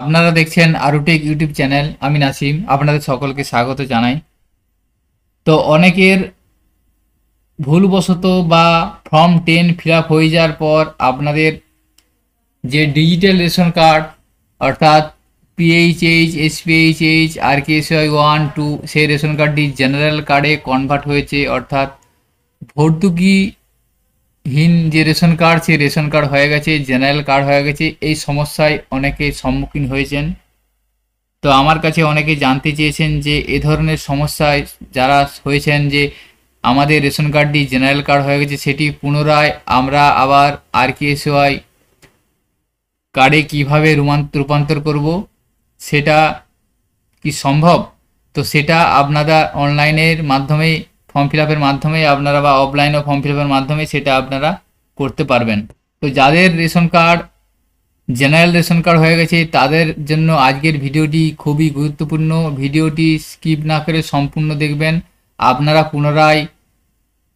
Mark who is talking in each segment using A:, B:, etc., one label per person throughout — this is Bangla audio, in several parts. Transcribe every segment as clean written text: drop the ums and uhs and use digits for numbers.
A: আপনারা দেখছেন আরুটেক ইউটিউব চ্যানেল। আমি নাসিম, আপনাদের সকলকে স্বাগত জানাই। তো অনেকের ভুলবশত বা ফর্ম 10 ফিল আপ হয়ে যাওয়ার পর আপনাদের যে ডিজিটাল রেশন কার্ড অর্থাৎ পিএইচএইচ, এসপিএইচএইচ, RKSY 1 2 সেই রেশন কার্ডটি জেনারেল কার্ডে কনভার্ট হয়েছে, অর্থাৎ ভর্তুকিহীন যে রেশন কার্ড সেই রেশন কার্ড হয়ে গেছে জেনারেল কার্ড হয়ে গেছে। এই সমস্যায় অনেকে সম্মুখীন হয়েছেন। তো আমার কাছে অনেকে জানতে চেয়েছেন যে এ ধরনের সমস্যায় যারা হয়েছেন যে আমাদের রেশন কার্ডটি জেনারেল কার্ড হয়ে গেছে, সেটি পুনরায় আমরা আবার RKSY কার্ডে কীভাবে রূপান্তর করব, সেটা কি সম্ভব? তো সেটা আপনারা অনলাইনের মাধ্যমে ফর্ম ফিল আপের মাধ্যমে আপনারা বা অফলাইনেও ফর্ম ফিল আপের মাধ্যমে সেটা আপনারা করতে পারবেন। তো যাদের ration card general ration card হয়ে গেছে তাদের জন্য আজকের ভিডিওটি খুবই গুরুত্বপূর্ণ। ভিডিওটি স্কিপ না করে সম্পূর্ণ দেখবেন। আপনারা পুনরায়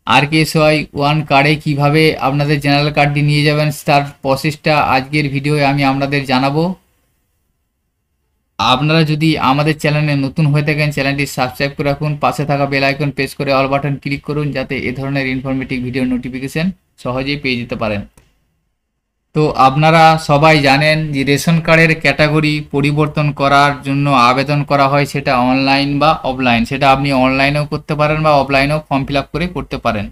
A: RKSY 1 কার্ডে কীভাবে আপনাদের জেনারেল কার্ডটি নিয়ে যাবেন তার প্রসেসটা আজকের ভিডিওয়ে আমি আপনাদের জানাবো। আপনারা যদি আমাদের চ্যানেলে নতুন হয়ে থাকেন চ্যানেলটি সাবস্ক্রাইব করে রাখুন, পাশে থাকা বেল আইকন প্রেস করে অল বাটন ক্লিক করুন যাতে এ ধরনের ইনফরমেটিভ ভিডিও নোটিফিকেশন সহজেই পেয়ে যেতে পারেন। তো আপনারা সবাই জানেন যে রেশন কার্ডের ক্যাটাগরি পরিবর্তন করার জন্য আবেদন করা হয়, সেটা অনলাইন বা অফলাইন। সেটা আপনি অনলাইনেও করতে পারেন বা অফলাইনেও ফর্ম ফিল আপ করে করতে পারেন।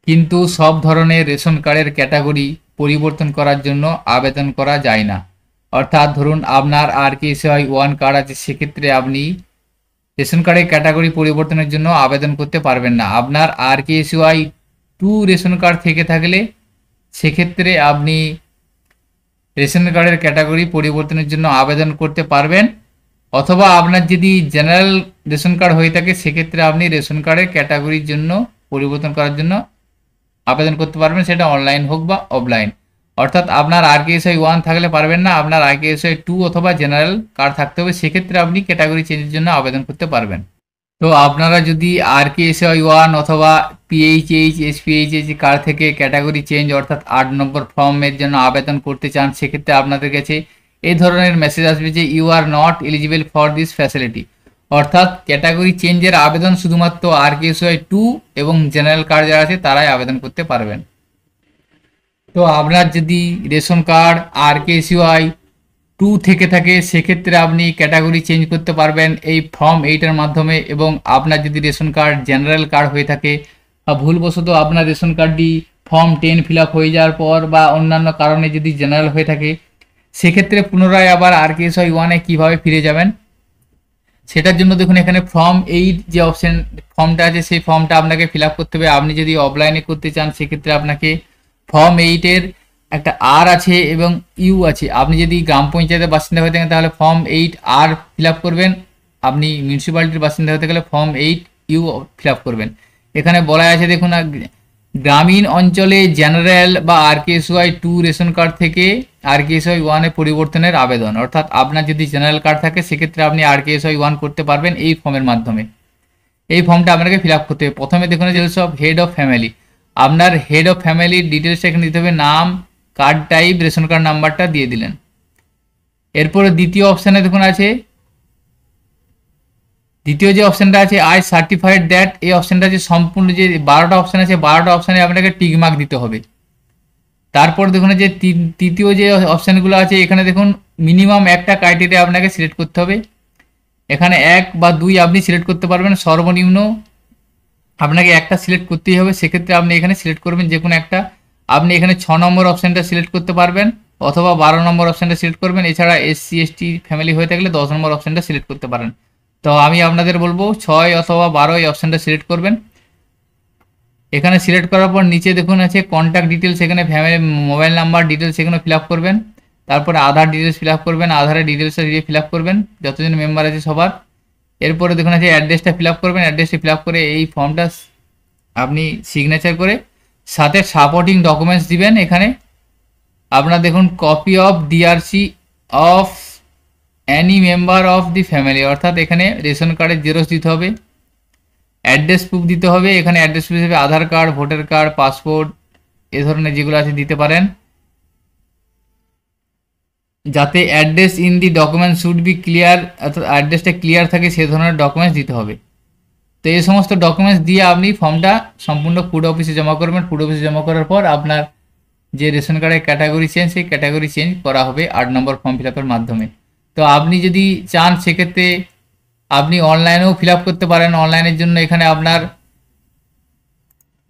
A: কিন্তু সব ধরনের রেশন কার্ডের ক্যাটাগরি পরিবর্তন করার জন্য আবেদন করা যায় না। অর্থাৎ ধরুন আপনার RKSY 1 কার্ড আছে, সেক্ষেত্রে আপনি রেশন কার্ডের ক্যাটাগরি পরিবর্তনের জন্য আবেদন করতে পারবেন না। আপনার RKSY 2 রেশন কার্ড থেকে থাকলে সেক্ষেত্রে আপনি রেশন কার্ডের ক্যাটাগরি পরিবর্তনের জন্য আবেদন করতে পারবেন, অথবা আপনার যদি জেনারেল রেশন কার্ড হয়ে থাকে সেক্ষেত্রে আপনি রেশন কার্ডের ক্যাটাগরির জন্য পরিবর্তন করার জন্য আবেদন করতে পারবেন, সেটা অনলাইন হোক বা অফলাইন। অর্থাৎ আপনার RKSY 1 থাকলে পারবেন না, আপনার RKSY 2 অথবা জেনারেল কার্ড থাকতে হবে, সেক্ষেত্রে আপনি ক্যাটাগরি চেঞ্জের জন্য আবেদন করতে পারবেন। তো আপনারা যদি RKSY 1 অথবা PHH, SPHH কার্ড থেকে ক্যাটাগরি চেঞ্জ অর্থাৎ 8 নম্বর ফর্মের জন্য আবেদন করতে চান, সেক্ষেত্রে আপনাদের কাছে এই ধরনের মেসেজ আসবে যে you are not eligible for this facility. অর্থাৎ ক্যাটাগরি চেঞ্জের আবেদন শুধুমাত্র RKSY 2 এবং জেনারেল কার্ড যারা আছে তারাই আবেদন করতে পারবেন। তো আপনার যদি রেশন কার্ড RKSY 2 থেকে থাকে সেক্ষেত্রে আপনি ক্যাটাগরি চেঞ্জ করতে পারবেন এই ফর্ম 8-এর মাধ্যমে। এবং আপনার যদি রেশন কার্ড জেনারেল কার্ড হয়ে থাকে বা ভুলবশত আপনার রেশন কার্ডটি ফর্ম 10 ফিল আপ হয়ে যাওয়ার পর বা অন্যান্য কারণে যদি জেনারেল হয়ে থাকে, সেক্ষেত্রে পুনরায় আবার RKSY 1-এ কীভাবে ফিরে যাবেন সেটার জন্য দেখুন এখানে ফর্ম 8 যে অপশন ফর্মটা আছে সেই ফর্মটা আপনাকে ফিল আপ করতে হবে। আপনি যদি অফলাইনে করতে চান সেক্ষেত্রে আপনাকে ফর্ম 8-এর একটা আর আছে এবং ইউ আছে। আপনি যদি গ্রাম পঞ্চায়েতের বাসিন্দা হয়ে থাকেন তাহলে ফর্ম 8 আর ফিল আপ করবেন, আপনি মিউনিসিপ্যালিটির বাসিন্দা হতে গেলে ফর্ম 8 ইউ ফিল আপ করবেন। এখানে বলা আছে দেখুন, গ্রামীণ অঞ্চলে জেনারেল বা RKSY 2 রেশন কার্ড থেকে RKSY 1-এ পরিবর্তনের আবেদন। অর্থাৎ আপনার যদি জেনারেল কার্ড থাকে সেক্ষেত্রে আপনি RKSY 1 করতে পারবেন এই ফর্মের মাধ্যমে। এই ফর্মটা আপনাকে ফিল আপ করতে হবে। প্রথমে দেখুন details of head of family, আপনার হেড অফ ফ্যামিলির ডিটেলসটা এখানে দিতে হবে, নাম, কার্ড টাইপ, রেশন কার্ড নাম্বারটা দিয়ে দিলেন। এরপরে দ্বিতীয় অপশানে দেখুন আছে, দ্বিতীয় যে অপশানটা আছে আই সার্টিফাইড দ্যাট, এই অপশানটা আছে সম্পূর্ণ যে 12টা অপশান আছে 12টা অপশানে আপনাকে টিক মার্ক দিতে হবে। তারপর দেখুন যে তৃতীয় যে অপশানগুলো আছে এখানে দেখুন মিনিমাম একটা ক্রাইটেরিয়া আপনাকে সিলেক্ট করতে হবে। এখানে 1 বা 2 আপনি সিলেক্ট করতে পারবেন, সর্বনিম্ন আপনাকে একটা সিলেক্ট করতেই হবে। সেক্ষেত্রে আপনি এখানে সিলেক্ট করবেন যে কোনো একটা। আপনি এখানে 6 নম্বর অপশানটা সিলেক্ট করতে পারবেন অথবা 12 নম্বর অপশানটা সিলেক্ট করবেন। এছাড়া SC ST ফ্যামিলি হয়ে থাকলে 10 নম্বর অপশানটা সিলেক্ট করতে পারেন। তো আমি আপনাদের বলবো 6 অথবা 12 এই অপশানটা সিলেক্ট করবেন। এখানে সিলেক্ট করার পর নিচে দেখুন আছে কন্ট্যাক্ট ডিটেলস, এখানে ফ্যামিলি মোবাইল নাম্বার ডিটেলস এখানে ফিল আপ করবেন। তারপরে আধার ডিটেলস ফিল আপ করবেন, আধারের ডিটেলসটা দিয়ে ফিল আপ করবেন যতজন মেম্বার আছে সবার। এরপরে দেখুন আছে অ্যাড্রেসটা ফিল আপ করবেন, অ্যাড্রেসটা ফিল আপ করে এই ফর্মটা আপনি সিগনেচার করে সাথে সাপোর্টিং ডকুমেন্টস দিবেন। এখানে আপনার দেখুন copy of DRC of Annie member of the family, অর্থাৎ এখানে রেশন কার্ডের জেরক্স দিতে হবে, অ্যাড্রেস প্রুফ দিতে হবে। এখানে অ্যাড্রেস প্রুফ হিসেবে আধার কার্ড, ভোটার কার্ড, পাসপোর্ট এ ধরনের যেগুলো আছে দিতে পারেন। যাতে address in the document should be clear, অর্থাৎ অ্যাড্রেসটা ক্লিয়ার থাকে সে ধরনের ডকুমেন্টস দিতে হবে। তো এই সমস্ত ডকুমেন্টস দিয়ে আপনি ফর্মটা সম্পূর্ণ ফুড অফিসে জমা করবেন। ফুড অফিসে জমা করার পর আপনার যে রেশন কার্ডের ক্যাটাগরি চেঞ্জ, সেই ক্যাটাগরি চেঞ্জ করা হবে 8 নম্বর ফর্ম ফিল আপের মাধ্যমে। তো আপনি যদি চান সেক্ষেত্রে আপনি অনলাইনেও ফিল আপ করতে পারেন। অনলাইনের জন্য এখানে আপনার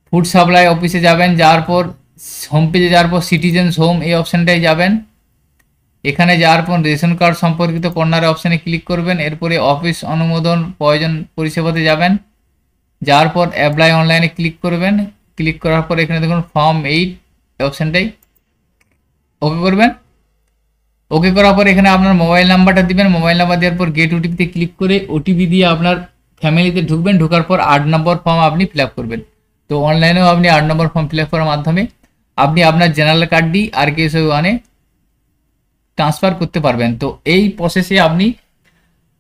A: ফুড সাপ্লাই অফিসে যাবেন, যাওয়ার পর হোম পেজে যাওয়ার পর সিটিজেন্স হোম এই অপশানটায় যাবেন। এখানে যাওয়ার পর রেশন কার্ড সম্পর্কিত কর্নার অপশানে ক্লিক করবেন। এরপরে অফিস অনুমোদন প্রয়োজন পরিষেবাতে যাবেন, যাওয়ার পর অ্যাপ্লাই অনলাইনে ক্লিক করবেন। ক্লিক করার পর এখানে দেখুন ফর্ম 8 অপশানটাই ওকে করবেন। ওকে করার পর এখানে আপনার মোবাইল নাম্বারটা দিবেন। মোবাইল নাম্বার দেওয়ার পর গেট ওটিপিতে ক্লিক করে ওটিপি দিয়ে আপনার ফ্যামিলিতে ঢুকবেন। ঢোকার পর 8 নম্বর ফর্ম আপনি ফিল আপ করবেন। তো অনলাইনেও আপনি 8 নম্বর ফর্ম ফিল আপ করার মাধ্যমে আপনি আপনার জেনারেল কার্ডটি RKSY 1-এ ট্রান্সফার করতে পারবেন। তো এই প্রসেসে আপনি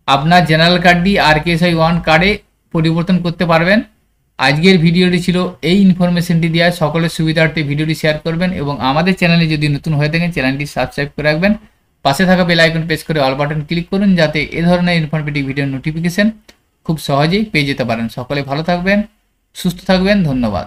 A: আপনার জেনারেল কার্ডটি RKSY 1 কার্ডে পরিবর্তন করতে পারবেন। আজকের ভিডিওটি ছিল এই ইনফরমেশনটি দেওয়া। সকলের সুবিধার্থে ভিডিওটি শেয়ার করবেন এবং আমাদের চ্যানেলে যদি নতুন হয়ে থাকেন চ্যানেলটি সাবস্ক্রাইব করে রাখবেন। পাশে থাকা বেল আইকন প্রেস করে অল বাটন ক্লিক করুন, যাতে এ ধরনের ইনফরমেটিভ ভিডিও নোটিফিকেশন খুব সহজেই পেয়ে যেতে পারেন। সকলে ভালো থাকবেন, সুস্থ থাকবেন, ধন্যবাদ।